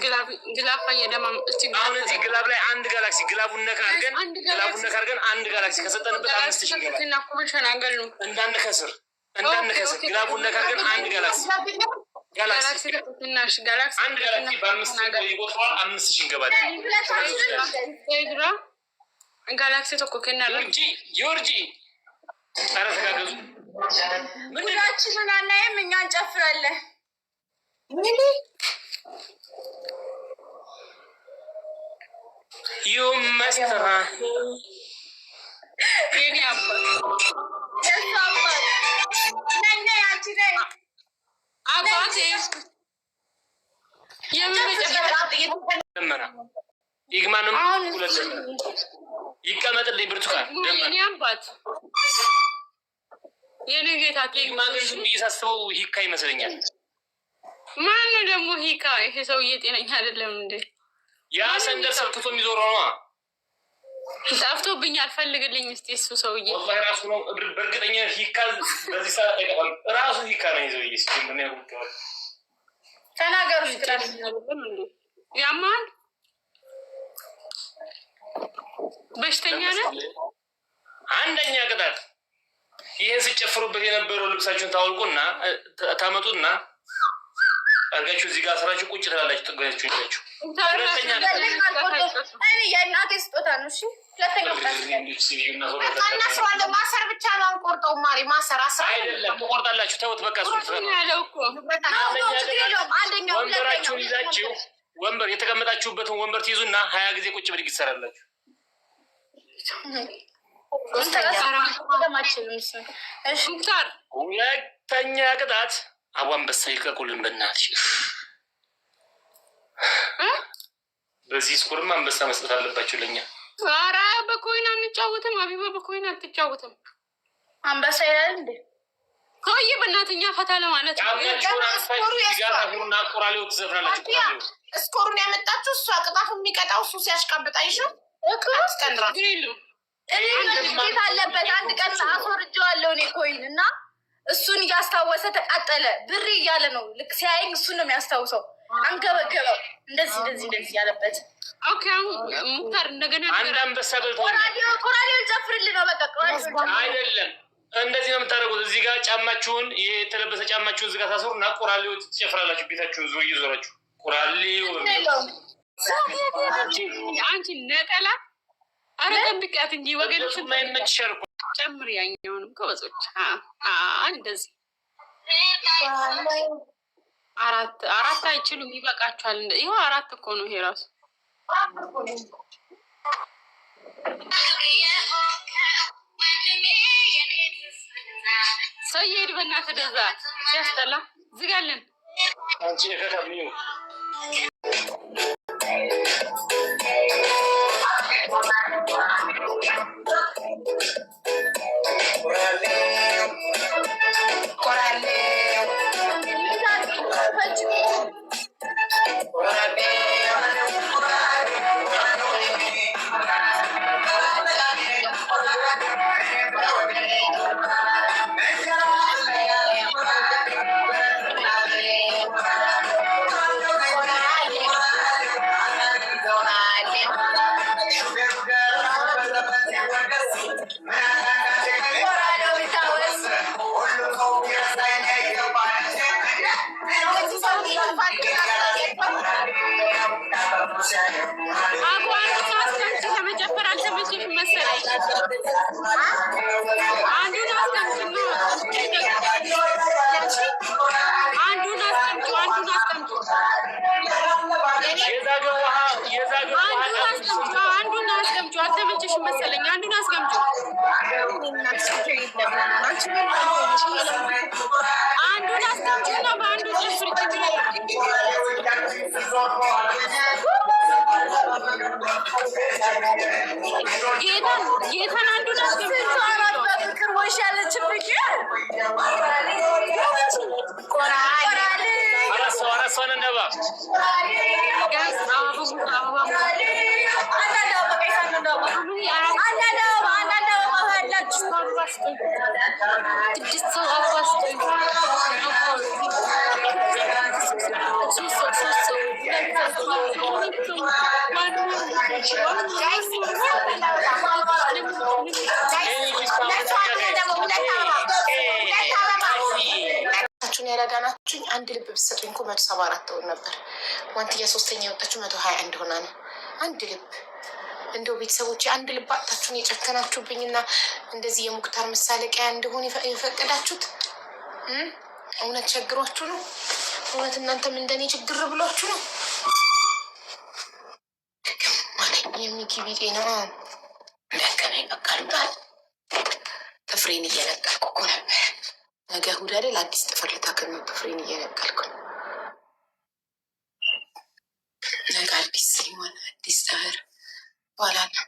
ግላብ የደማም አሁን እዚህ ግላብ ላይ አንድ ጋላክሲ ግላቡን ነካ አድርገን አንድ ጋላክሲ ከሰጠንበት 5000 ይገባል። እንዳንከስር ግላቡን ነካ አድርገን አንድ ጋላክሲ አንድ ጋላክሲ በ5000 ይቆጥሯል። 5000 ይገባል። ጋላክሲ ተኮ ከናለ ጆርጂ ኧረ ተጋገዙ። ምንድናችንን አናይም እኛ እንጨፍራለን። You must have. Any apple. Yes, apple. Nene, auntie, nene. Apple is. You will be ደመና ይግማንም ሁለት ይቀመጥልኝ ብርቱካን ደመና ያምባት የኔ ጌታ ይግማንም እየሳስበው ሂካ ይመስለኛል። ማን ነው ደግሞ ሂካ? ይሄ ሰውዬ ጤነኛ አይደለም እንዴ? ያ ሰንደር ሰክቶ የሚዞረው ነው። ጠፍቶብኛል። ፈልግልኝ እስቲ እሱ ሰውዬ ወላሂ ራሱ ነው። በእርግጠኛ ሂካ በዚህ ሰዓት አይቀርም። ራሱ ሂካ ነው ይዘው ምን ያውቃል? ተናገሩ ይጥራል እንዴ? ያማን በሽተኛ ነው። አንደኛ ቅጣት ይሄን ሲጨፍሩበት የነበረው ልብሳችሁን ታወልቁና ታመጡና አርጋችሁ እዚህ ጋር ስራችሁ ቁጭ ትላላችሁ። ጥጋችሁ ይላችሁ እኔ የእናቴ ስጦታ ነው። እሺ ሁለተኛው ማሰር ብቻ ነው አንቆርጠው። ማሪ ማሰር አይደለም ትቆርጣላችሁ። ተውት በቃ እሱን ትፈሩ ያለው እኮ ወንበራችሁን ይዛችሁ ወንበር የተቀመጣችሁበትን ወንበር ትይዙና 20 ጊዜ ቁጭ ብድግ ትሰራላችሁ። ሁለተኛ ቅጣት አንበሳ ይልቀቁልን በእናትሽ። በዚህ ስኩርም አንበሳ መስጠት አለባቸው ለኛ። ኧረ በኮይን አንጫወትም። አቢባ በኮይን አትጫወትም። አንበሳ ይላል እንዴ? ቆይ በእናትኛ ፈታ ለማለት ቆራሌው ትዘፍናላችሁ። እስኮሩን ያመጣችሁ እሷ ቅጣቱ የሚቀጣው እሱ ሲያሽቃብጥ አይሻል አስቀንራ ጌት አለበት። አንድ ቀን አስወርጀዋለሁ እኔ ኮይን እና እሱን እያስታወሰ ተቃጠለ። ብር እያለ ነው ልክ ሲያየኝ እሱን ነው የሚያስታውሰው። አንገበገበው እንደዚህ ያለበት። ኦኬ ሙክታር እንደገና አንድ አንበሳ በልቶ ቆራሌው ጨፍርልኝ ነው በቃ። አይደለም እንደዚህ ነው የምታደርጉት። እዚህ ጋር ጫማችሁን የተለበሰ ጫማችሁን እዚህ ጋር ታስሩና ቆራሌው ትጨፍራላችሁ። ቤታችሁን ዞር እየዞራችሁ ቆራሌው አንቺ ነቀላ አረጋብቃት እንጂ ወገንሽ የማይመችሽ ጨምር። ያኛውንም ከበጾች እንደዚህ አራት አይችሉም። ይበቃችኋል። ይኸው 4 እኮ ነው ይሄ ራሱ። ሰው ይሄድ በእናትህ ደዛ ሲያስጠላ ዝጋልን። አንቺ ከከብኒው መሰለኝ አንዱን አስገምጪ። አንዱን አስገምጪ ነው በአንዱ ጭፍር ጌታን አንዱን አስገምጪ። በፍቅር ወሽ ያለችብኝ አራሷን እንደባ Just ያረዳናችሁኝ አንድ ልብ ብትሰጡኝ እኮ 174 ትሆን ነበር። ዋንትያ ሶስተኛ የወጣችሁ 121 ሆና ነው። አንድ ልብ እንደው ቤተሰቦች አንድ ልብ አጣችሁን የጨከናችሁብኝና እንደዚህ የሙክታር መሳለቂያ እንደሆነ የፈቀዳችሁት እውነት ቸግሯችሁ ነው? እውነት እናንተም እንደኔ ችግር ብሏችሁ ነው? የሚጊቢ ጤና ደከመኝ በቃ ልባል። ጥፍሬን እየነቀልኩ እኮ ነበር። ነገ እሑድ አይደል? አዲስ ጥፍር ልታክል ነው። ጥፍሬን እየነቀልኩ ነገ አዲስ ሲሆን አዲስ ጥፍር በኋላ ነው።